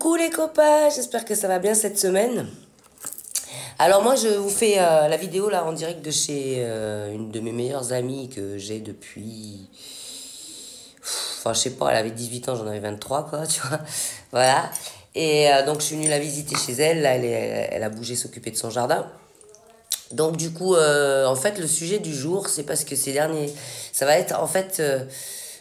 Coucou les copains, j'espère que ça va bien cette semaine. Alors moi je vous fais la vidéo là en direct de chez une de mes meilleures amies que j'ai depuis... Enfin je sais pas, elle avait 18 ans, j'en avais 23 quoi, tu vois. Voilà. Et donc je suis venue la visiter chez elle, là elle a bougé s'occuper de son jardin. Donc du coup, en fait le sujet du jour c'est parce que ces derniers... Ça va être en fait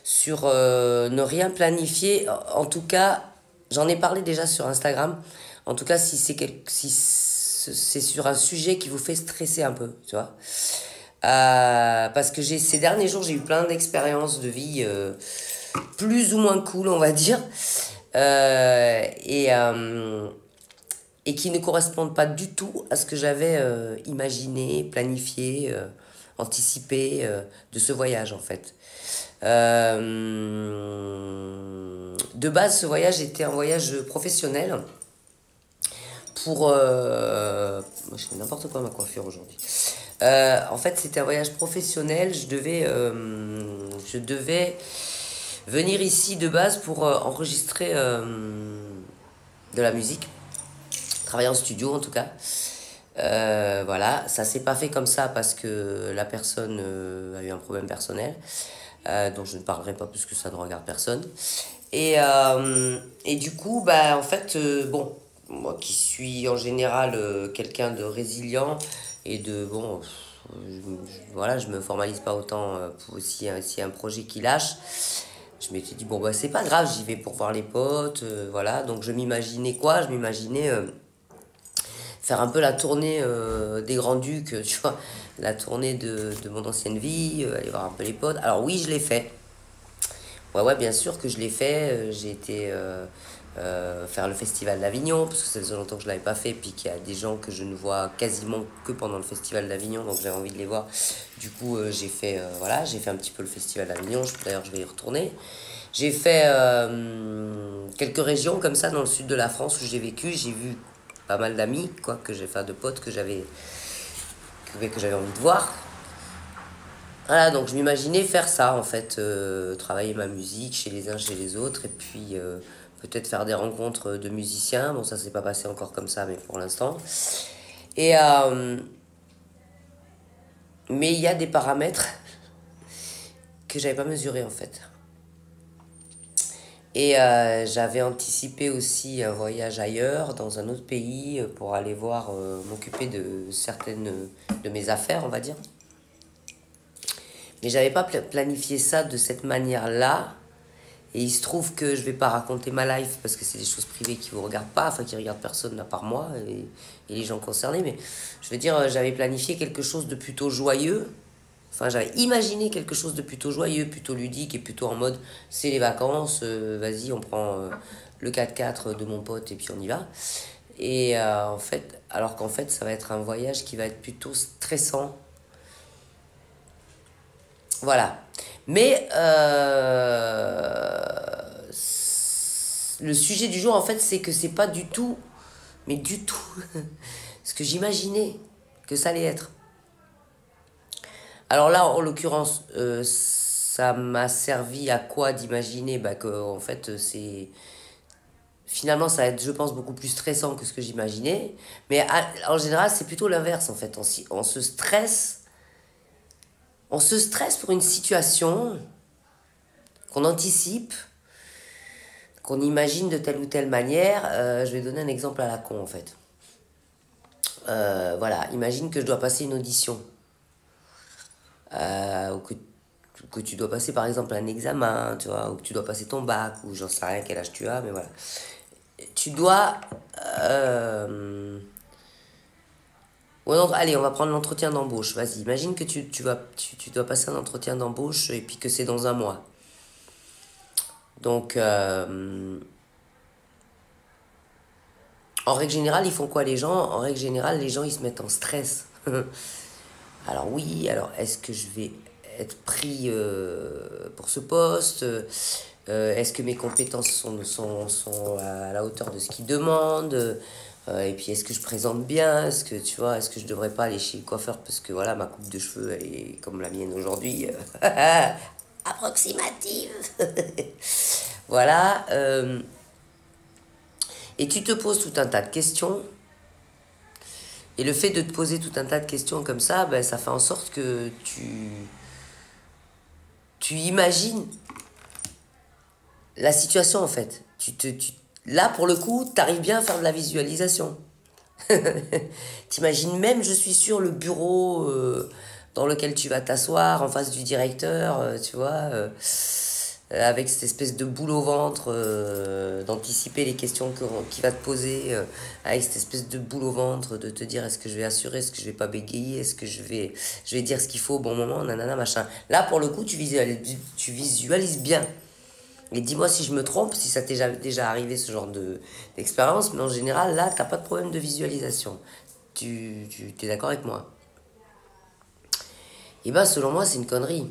sur ne rien planifier, en tout cas... J'en ai parlé déjà sur Instagram. En tout cas, si c'est sur un sujet qui vous fait stresser un peu, tu vois. Parce que ces derniers jours, j'ai eu plein d'expériences de vie plus ou moins cool, on va dire. Euh, et, euh, et qui ne correspondent pas du tout à ce que j'avais imaginé, planifié, anticipé de ce voyage, en fait. De base, ce voyage était un voyage professionnel pour... moi, je fais n'importe quoi ma coiffure aujourd'hui. En fait, c'était un voyage professionnel. Je devais venir ici de base pour enregistrer de la musique, travailler en studio en tout cas. Voilà, ça s'est pas fait comme ça parce que la personne a eu un problème personnel, dont je ne parlerai pas parce que ça ne regarde personne. Et du coup, bah, en fait, bon, moi qui suis en général quelqu'un de résilient et de, bon, voilà, je me formalise pas autant pour s'il y a un projet qui lâche. Je m'étais dit, bon, bah, c'est pas grave, j'y vais pour voir les potes, voilà. Donc, je m'imaginais quoi? Je m'imaginais faire un peu la tournée des Grands-Ducs, tu vois, la tournée de mon ancienne vie, aller voir un peu les potes. Alors, oui, je l'ai fait. Ouais, bien sûr que je l'ai fait. J'ai été faire le festival d'Avignon, parce que ça faisait longtemps que je ne l'avais pas fait, puis qu'il y a des gens que je ne vois quasiment que pendant le festival d'Avignon, donc j'avais envie de les voir. Du coup, voilà, j'ai fait un petit peu le festival d'Avignon, d'ailleurs je vais y retourner. J'ai fait quelques régions comme ça dans le sud de la France où j'ai vécu, j'ai vu pas mal d'amis, quoi, enfin de potes que j'avais envie de voir. Voilà, donc je m'imaginais faire ça en fait, travailler ma musique chez les uns, chez les autres, et puis peut-être faire des rencontres de musiciens. Bon, ça s'est pas passé encore comme ça, mais pour l'instant. Et mais il y a des paramètres que j'avais pas mesurés en fait. Et j'avais anticipé aussi un voyage ailleurs, dans un autre pays, pour aller voir, m'occuper de certaines de mes affaires, on va dire. Mais j'avais pas planifié ça de cette manière-là. Et il se trouve que je vais pas raconter ma life parce que c'est des choses privées qui vous regardent pas, enfin qui regardent personne à part moi et les gens concernés. Mais je veux dire, j'avais planifié quelque chose de plutôt joyeux. Enfin, j'avais imaginé quelque chose de plutôt joyeux, plutôt ludique et plutôt en mode c'est les vacances, vas-y, on prend le 4x4 de mon pote et puis on y va. Et en fait, alors qu'en fait, ça va être un voyage qui va être plutôt stressant. Voilà. Mais le sujet du jour, en fait, c'est que c'est pas du tout, mais du tout, ce que j'imaginais que ça allait être. Alors là, en l'occurrence, ça m'a servi à quoi d'imaginer bah, que, en fait, c'est... Finalement, ça va être, je pense, beaucoup plus stressant que ce que j'imaginais. Mais en général, c'est plutôt l'inverse, en fait. On se stresse. On se stresse pour une situation qu'on anticipe, qu'on imagine de telle ou telle manière. Je vais donner un exemple à la con, en fait. Voilà, imagine que je dois passer une audition. Ou que tu dois passer, par exemple, un examen, tu vois, ou que tu dois passer ton bac, ou j'en sais rien quel âge tu as, mais voilà. Tu dois... ouais, non, allez, on va prendre l'entretien d'embauche. Vas-y, imagine que tu dois passer un entretien d'embauche et puis que c'est dans un mois. Donc, en règle générale, ils font quoi les gens? En règle générale, les gens, ils se mettent en stress. Alors oui, alors est-ce que je vais être pris pour ce poste? Est-ce que mes compétences sont à la hauteur de ce qu'ils demandent? Et puis est-ce que je présente bien? Est-ce que tu vois, est-ce que je devrais pas aller chez le coiffeur parce que voilà, ma coupe de cheveux elle est comme la mienne aujourd'hui, approximative. Voilà. Et tu te poses tout un tas de questions. Et le fait de te poser tout un tas de questions comme ça, ben, ça fait en sorte que tu imagines la situation en fait. Là, pour le coup, tu arrives bien à faire de la visualisation. T'imagines même, je suis sûr, le bureau dans lequel tu vas t'asseoir en face du directeur, tu vois, avec cette espèce de boule au ventre, d'anticiper les questions qu'il va te poser, avec cette espèce de boule au ventre, de te dire est-ce que je vais assurer, est-ce que je vais pas bégayer, est-ce que je vais dire ce qu'il faut au bon moment, nanana, machin. Là, pour le coup, tu visualises bien. Et dis-moi si je me trompe, si ça t'est déjà arrivé ce genre d'expérience, mais en général, là, t'as pas de problème de visualisation. Tu es d'accord avec moi? Et ben, selon moi, c'est une connerie.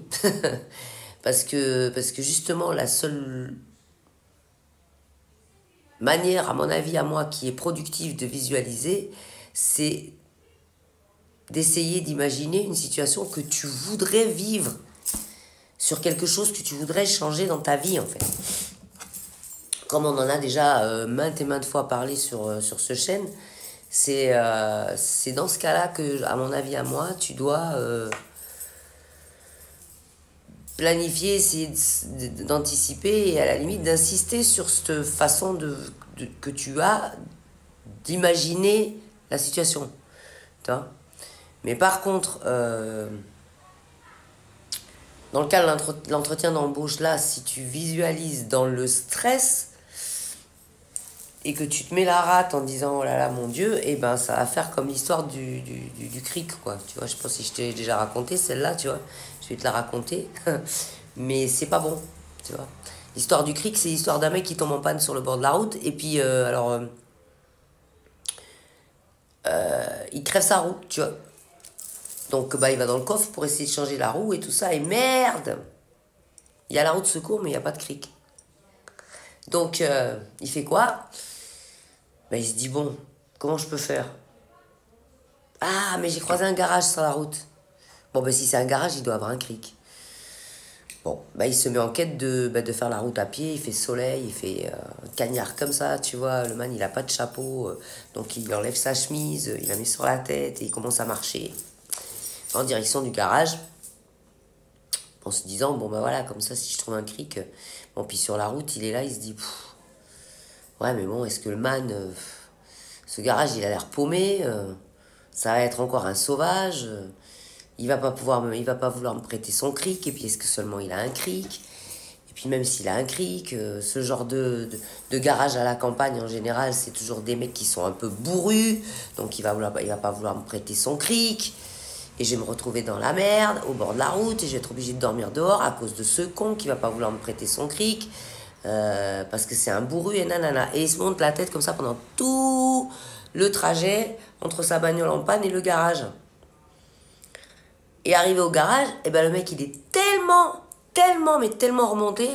Parce que justement, la seule manière, à mon avis, à moi, qui est productive de visualiser, c'est d'essayer d'imaginer une situation que tu voudrais vivre sur quelque chose que tu voudrais changer dans ta vie, en fait. Comme on en a déjà maintes et maintes fois parlé sur ce chaîne, c'est dans ce cas-là que, à mon avis, à moi, tu dois planifier, essayer d'anticiper et à la limite d'insister sur cette façon que tu as d'imaginer la situation. Tu vois. Mais par contre, dans le cas de l'entretien d'embauche, là, si tu visualises dans le stress et que tu te mets la rate en disant oh là là mon Dieu, et ben ça va faire comme l'histoire du cric, quoi. Tu vois, je sais pas si je t'ai déjà raconté celle-là, tu vois. Je vais te la raconter. Mais c'est pas bon, tu vois. L'histoire du cric, c'est l'histoire d'un mec qui tombe en panne sur le bord de la route et puis il crève sa roue, tu vois. Donc bah il va dans le coffre pour essayer de changer la roue et tout ça et merde. Il y a la roue de secours mais il n'y a pas de cric. Donc il fait quoi? Bah il se dit bon, comment je peux faire? Ah mais j'ai croisé un garage sur la route. Bon bah si c'est un garage, il doit avoir un cric. Bon, bah, il se met en quête de faire la route à pied, il fait soleil, il fait cagnard comme ça, tu vois, le man il a pas de chapeau, donc il enlève sa chemise, il la met sur la tête et il commence à marcher en direction du garage, en se disant, bon bah voilà, comme ça si je trouve un cric, bon puis sur la route il est là, il se dit, ouais mais bon, est-ce que le man, ce garage il a l'air paumé, ça va être encore un sauvage, il va pas vouloir me prêter son cric, et puis est-ce que seulement il a un cric? Et puis même s'il a un cric, ce genre de garage à la campagne en général, c'est toujours des mecs qui sont un peu bourrus, donc il va pas vouloir me prêter son cric, et je vais me retrouver dans la merde, au bord de la route, et je vais être obligé de dormir dehors à cause de ce con qui va pas vouloir me prêter son cric, parce que c'est un bourru et nanana. Et il se monte la tête comme ça pendant tout le trajet entre sa bagnole en panne et le garage. Et arrivé au garage, et ben le mec il est mais tellement remonté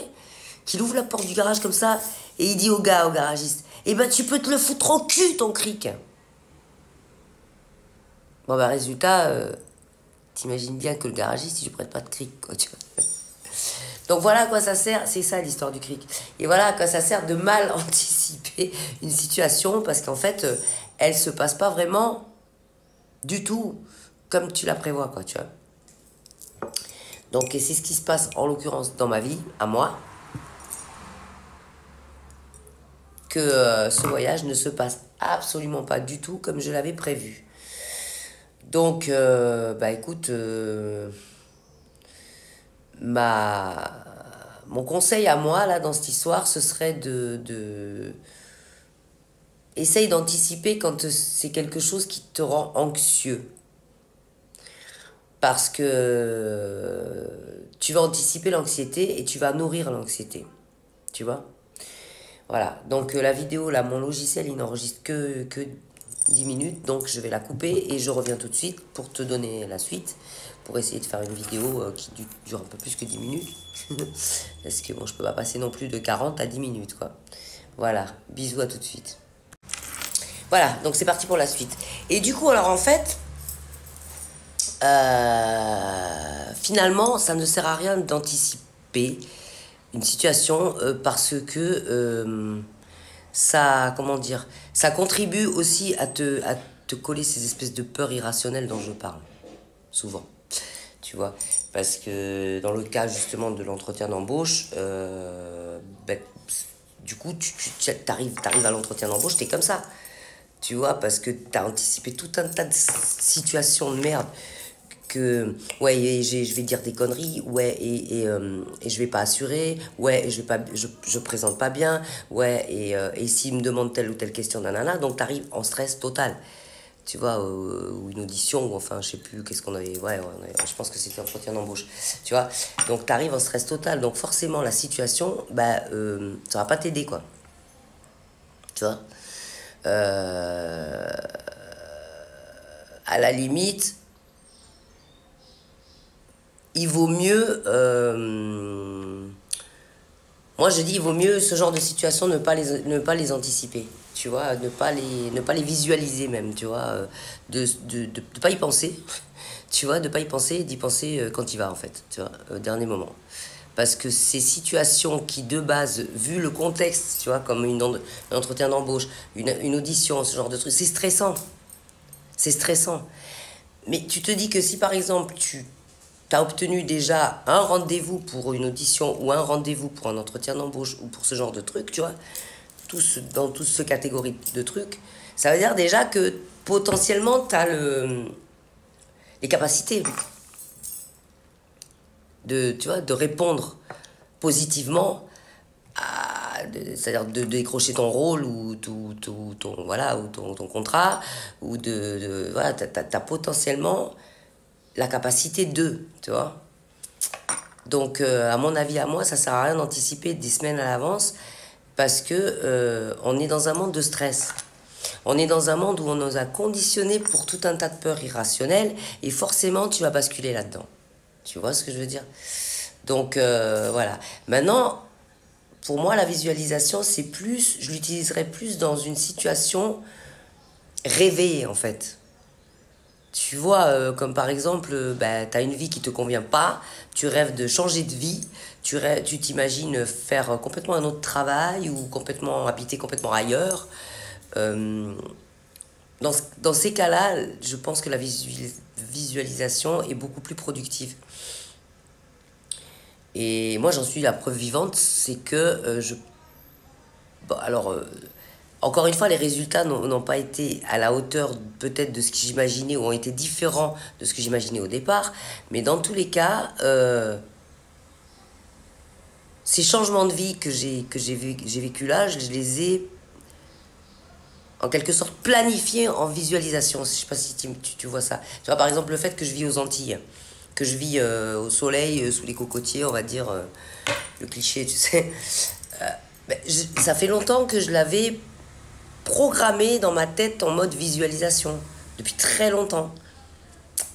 qu'il ouvre la porte du garage comme ça et il dit au garagiste, et ben tu peux te le foutre au cul ton cric. Bon bah résultat, t'imagines bien que le garagiste il lui prête pas de cric quoi, tu vois. Donc voilà à quoi ça sert, c'est ça l'histoire du cric. Et voilà à quoi ça sert de mal anticiper une situation parce qu'en fait elle se passe pas vraiment du tout comme tu la prévois quoi, tu vois. Donc, et c'est ce qui se passe en l'occurrence dans ma vie, à moi, que ce voyage ne se passe absolument pas du tout comme je l'avais prévu. Donc, bah écoute, mon conseil à moi, là, dans cette histoire, ce serait essaye d'anticiper quand c'est quelque chose qui te rend anxieux. Parce que tu vas anticiper l'anxiété et tu vas nourrir l'anxiété. Tu vois? Voilà. Donc la vidéo, là, mon logiciel, il n'enregistre que 10 minutes. Donc je vais la couper et je reviens tout de suite pour te donner la suite. Pour essayer de faire une vidéo qui dure un peu plus que 10 minutes. Parce que bon, je peux pas passer non plus de 40 à 10 minutes, quoi. Voilà. Bisous, à tout de suite. Voilà. Donc c'est parti pour la suite. Et du coup, alors en fait... finalement, ça ne sert à rien d'anticiper une situation parce que ça, comment dire, ça contribue aussi à te coller ces espèces de peurs irrationnelles dont je parle, souvent. Tu vois, parce que dans le cas justement de l'entretien d'embauche, ben, du coup, t'arrives à l'entretien d'embauche, t'es comme ça. Tu vois, parce que t'as anticipé tout un tas de situations de merde que ouais je vais dire des conneries, ouais et je vais pas assurer, ouais et je présente pas bien, ouais et s'il me demande telle ou telle question, nanana, donc t'arrives en stress total, tu vois, ou une audition, ou enfin je sais plus qu'est-ce qu'on avait, je pense que c'était un entretien d'embauche, tu vois, donc t'arrives en stress total, donc forcément la situation, bah ça va pas t'aider quoi, tu vois. Euh, à la limite, il vaut mieux. Moi, je dis, il vaut mieux ce genre de situation ne pas les anticiper. Tu vois, ne pas les visualiser même, tu vois, de pas y penser, tu vois, de pas y penser, d'y penser quand il va en fait, tu vois, au dernier moment. Parce que ces situations qui, de base, vu le contexte, tu vois, comme un entretien d'embauche, une audition, ce genre de truc, c'est stressant. C'est stressant. Mais tu te dis que si par exemple tu as obtenu déjà un rendez-vous pour une audition ou un rendez-vous pour un entretien d'embauche ou pour ce genre de truc, tu vois, dans toute ce catégorie de trucs, ça veut dire déjà que potentiellement tu as les capacités de, tu vois, de répondre positivement c'est-à-dire de décrocher ton rôle ou ton, voilà, ou ton contrat, ou voilà, t'as potentiellement la capacité de, tu vois. Donc, à mon avis, à moi, ça sert à rien d'anticiper des semaines à l'avance parce que on est dans un monde de stress. On est dans un monde où on nous a conditionnés pour tout un tas de peurs irrationnelles et forcément, tu vas basculer là-dedans. Tu vois ce que je veux dire? Donc, voilà. Maintenant, pour moi, la visualisation, c'est plus, je l'utiliserai plus dans une situation rêvée, en fait. Tu vois, comme par exemple, bah, tu as une vie qui te convient pas, tu rêves de changer de vie, tu t'imagines faire complètement un autre travail ou complètement habiter complètement ailleurs. Euh, dans ces cas-là, je pense que la visualisation est beaucoup plus productive. Et moi, j'en suis la preuve vivante, c'est que bon, alors, encore une fois, les résultats n'ont pas été à la hauteur peut-être de ce que j'imaginais ou ont été différents de ce que j'imaginais au départ. Mais dans tous les cas, ces changements de vie que j'ai vécu là, je les ai en quelque sorte planifiés en visualisation. Je ne sais pas si tu vois ça. Tu vois, par exemple, le fait que je vis aux Antilles, que je vis au soleil, sous les cocotiers, on va dire, le cliché, tu sais. Ben, ça fait longtemps que je l'avais programmé dans ma tête en mode visualisation. Depuis très longtemps.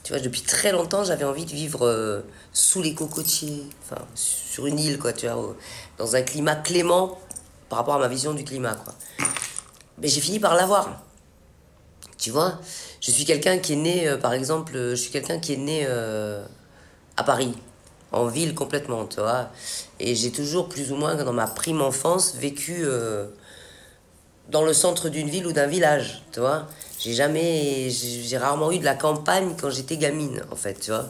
Tu vois, depuis très longtemps, j'avais envie de vivre sous les cocotiers, enfin, sur une île, quoi, tu vois, dans un climat clément par rapport à ma vision du climat, quoi. Mais j'ai fini par l'avoir, tu vois. Je suis quelqu'un qui est né, par exemple, je suis quelqu'un qui est né à Paris, en ville complètement, tu vois. Et j'ai toujours, plus ou moins, dans ma prime enfance, vécu dans le centre d'une ville ou d'un village, tu vois. J'ai rarement eu de la campagne quand j'étais gamine, en fait, tu vois.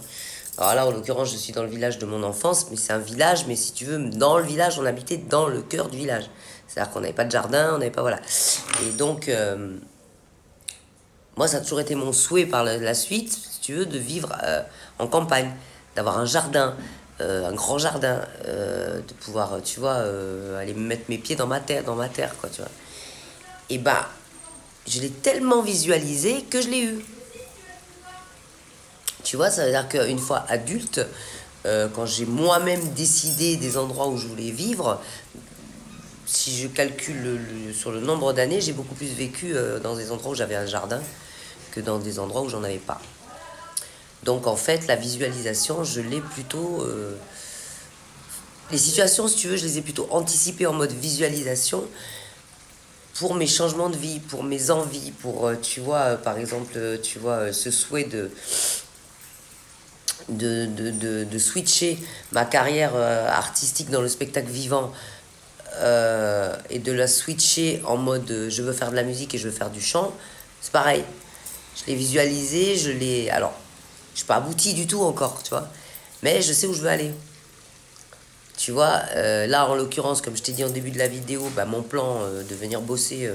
Alors là, en l'occurrence, je suis dans le village de mon enfance, mais c'est un village, mais si tu veux, dans le village, on habitait dans le cœur du village. C'est-à-dire qu'on n'avait pas de jardin, on n'avait pas, voilà. Et donc, moi, ça a toujours été mon souhait par la suite, si tu veux, de vivre en campagne, d'avoir un jardin, un grand jardin, de pouvoir, tu vois, aller mettre mes pieds dans ma terre, quoi, tu vois. Et bah, je l'ai tellement visualisé que je l'ai eu. Tu vois, ça veut dire qu'une fois adulte, quand j'ai moi-même décidé des endroits où je voulais vivre, si je calcule sur le nombre d'années, j'ai beaucoup plus vécu dans des endroits où j'avais un jardin que dans des endroits où j'en avais pas. Donc en fait, la visualisation, je l'ai plutôt... les situations, si tu veux, je les ai plutôt anticipées en mode visualisation pour mes changements de vie, pour mes envies, pour, tu vois, par exemple, tu vois, ce souhait de switcher ma carrière artistique dans le spectacle vivant et de la switcher en mode je veux faire de la musique et je veux faire du chant, c'est pareil. Je l'ai visualisé, alors, je suis pas abouti du tout encore, tu vois. Mais je sais où je veux aller. Tu vois, là, en l'occurrence, comme je t'ai dit en début de la vidéo, bah, mon plan de venir bosser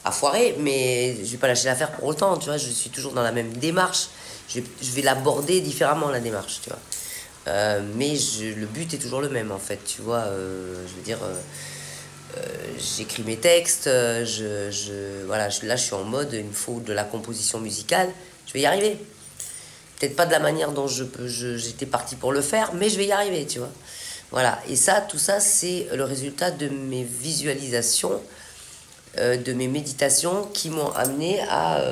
a foiré, mais je vais pas lâcher l'affaire pour autant, tu vois. Je suis toujours dans la même démarche. Je vais l'aborder différemment, la démarche, tu vois. Mais le but est toujours le même, en fait, tu vois. Je veux dire, j'écris mes textes, voilà, là, je suis en mode, il me faut de la composition musicale. Je vais y arriver. Peut-être pas de la manière dont j'étais parti pour le faire, mais je vais y arriver, tu vois. Voilà, et ça, tout ça, c'est le résultat de mes visualisations, de mes méditations qui m'ont amené à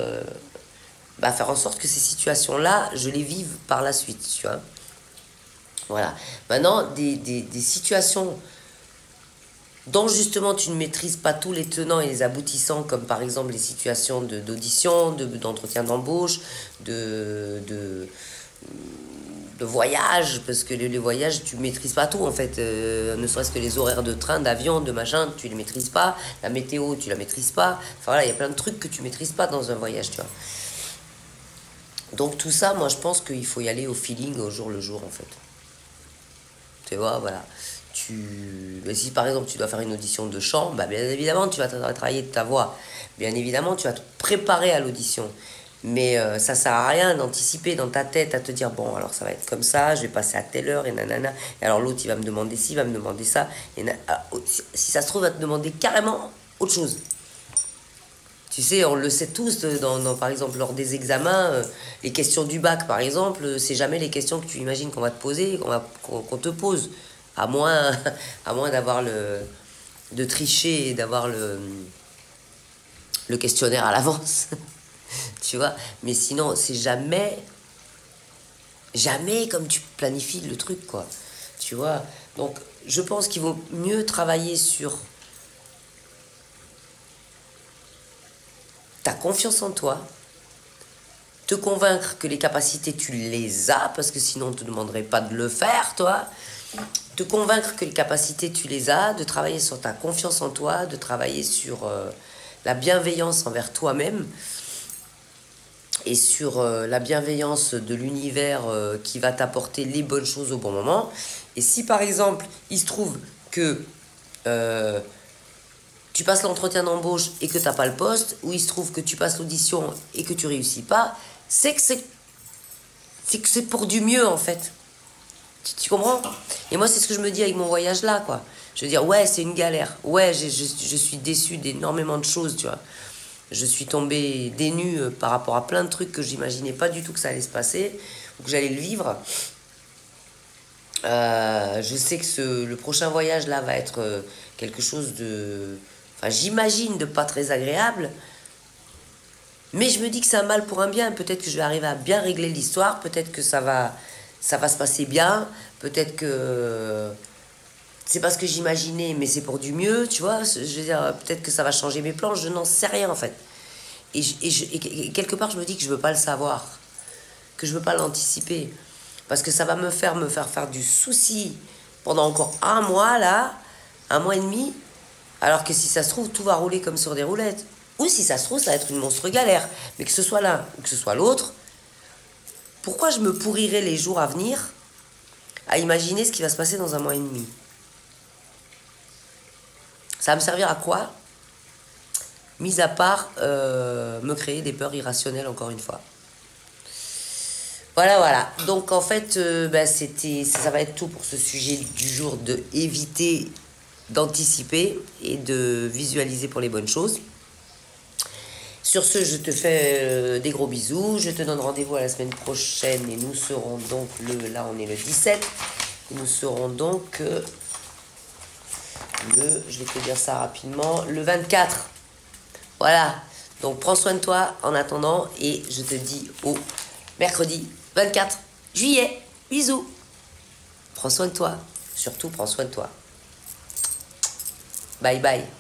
faire en sorte que ces situations-là, je les vive par la suite, tu vois. Voilà. Maintenant, des situations dont justement tu ne maîtrises pas tous les tenants et les aboutissants, comme par exemple les situations d'audition, d'entretien d'embauche, de voyage, parce que les voyages, tu maîtrises pas tout en fait, ne serait-ce que les horaires de train, d'avion, de machin, tu les maîtrises pas, la météo, tu la maîtrises pas, enfin voilà, il y a plein de trucs que tu maîtrises pas dans un voyage, tu vois. Donc tout ça, moi je pense qu'il faut y aller au feeling, au jour le jour en fait. Tu vois, voilà. Si par exemple tu dois faire une audition de chant, bah, bien évidemment tu vas travailler de ta voix, bien évidemment tu vas te préparer à l'audition. Mais ça sert à rien d'anticiper dans ta tête à te dire bon alors ça va être comme ça, je vais passer à telle heure et nanana. Et alors l'autre il va me demander ci, il va me demander ça. Et si ça se trouve il va te demander carrément autre chose. Tu sais, on le sait tous, par exemple, lors des examens, les questions du bac, par exemple, c'est jamais les questions que tu imagines qu'on va te poser, qu'on te pose. À moins, à moins de tricher et d'avoir le questionnaire à l'avance. Tu vois, mais sinon, c'est jamais comme tu planifies le truc, quoi. Tu vois, donc je pense qu'il vaut mieux travailler sur ta confiance en toi, te convaincre que les capacités, tu les as, parce que sinon, on ne te demanderait pas de le faire, toi. Te convaincre que les capacités, tu les as, de travailler sur ta confiance en toi, de travailler sur la bienveillance envers toi-même et sur la bienveillance de l'univers qui va t'apporter les bonnes choses au bon moment. Et si, par exemple, il se trouve que tu passes l'entretien d'embauche et que tu n'as pas le poste, ou il se trouve que tu passes l'audition et que tu réussis pas, c'est que c'est pour du mieux, en fait. Tu comprends? Et moi, c'est ce que je me dis avec mon voyage là, quoi. Je veux dire, ouais, c'est une galère. Ouais, je suis déçu d'énormément de choses, tu vois. Je suis tombé dénu par rapport à plein de trucs que j'imaginais pas du tout que ça allait se passer, ou que j'allais le vivre. Je sais que le prochain voyage là va être quelque chose de... Enfin, j'imagine de pas très agréable. Mais je me dis que c'est un mal pour un bien. Peut-être que je vais arriver à bien régler l'histoire. Peut-être que ça va se passer bien. Peut-être que c'est pas ce que j'imaginais, mais c'est pour du mieux, tu vois. Je veux dire, peut-être que ça va changer mes plans. Je n'en sais rien, en fait. Et quelque part, je me dis que je veux pas le savoir. Que je veux pas l'anticiper. Parce que ça va me faire faire du souci pendant encore un mois, là. Un mois et demi. Alors que si ça se trouve, tout va rouler comme sur des roulettes. Ou si ça se trouve, ça va être une monstre galère. Mais que ce soit l'un ou que ce soit l'autre, pourquoi je me pourrirais les jours à venir à imaginer ce qui va se passer dans un mois et demi? Ça va me servir à quoi? Mis à part me créer des peurs irrationnelles, encore une fois. Voilà. Donc en fait, ça va être tout pour ce sujet du jour, de éviter d'anticiper et de visualiser pour les bonnes choses. Sur ce, je te fais des gros bisous. Je te donne rendez-vous à la semaine prochaine et nous serons donc là on est le 17. Nous serons donc je vais te dire ça rapidement, le 24. Voilà. Donc prends soin de toi en attendant et je te dis au mercredi 24 juillet. Bisous. Prends soin de toi. Surtout prends soin de toi. Bye bye.